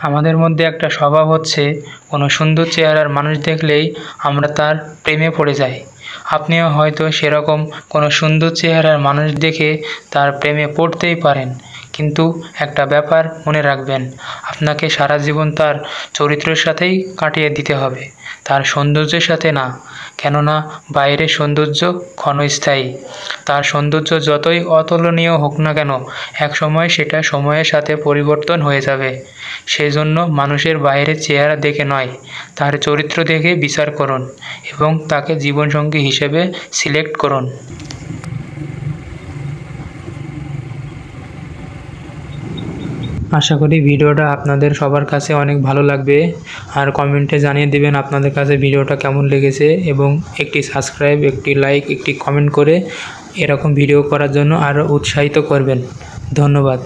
আমাদের মধ্যে একটা স্বভাব হচ্ছে কোনো সুন্দর চেহারার মানুষ দেখলেই আমরা তার প্রেমে পড়ে যাই। আপনিও হয়তো সেরকম কোনো সুন্দর চেহারার মানুষ দেখে তার প্রেমে পড়তেই পারেন, কিন্তু একটা ব্যাপার মনে রাখবেন, আপনাকে সারা জীবন তার চরিত্রের সাথেই কাটিয়ে দিতে হবে, তার সৌন্দর্যের সাথে না। কেননা বাইরের সৌন্দর্য ক্ষণস্থায়ী, তার সৌন্দর্য যতই অতুলনীয় হোক না কেন একসময় সেটা সময়ের সাথে পরিবর্তন হয়ে যাবে। সেজন্য মানুষের বাইরের চেহারা দেখে নয়, তার চরিত্র দেখে বিচার করুন এবং তাকে জীবনসঙ্গী হিসেবে সিলেক্ট করুন। আশা করি ভিডিওটা আপনাদের সবার কাছে অনেক ভালো লাগবে, আর কমেন্টে জানিয়ে দেবেন আপনাদের কাছে ভিডিওটা কেমন লেগেছে, এবং একটি সাবস্ক্রাইব, একটি লাইক, একটি কমেন্ট করে এরকম ভিডিও করার জন্য আরও উৎসাহিত করবেন। ধন্যবাদ।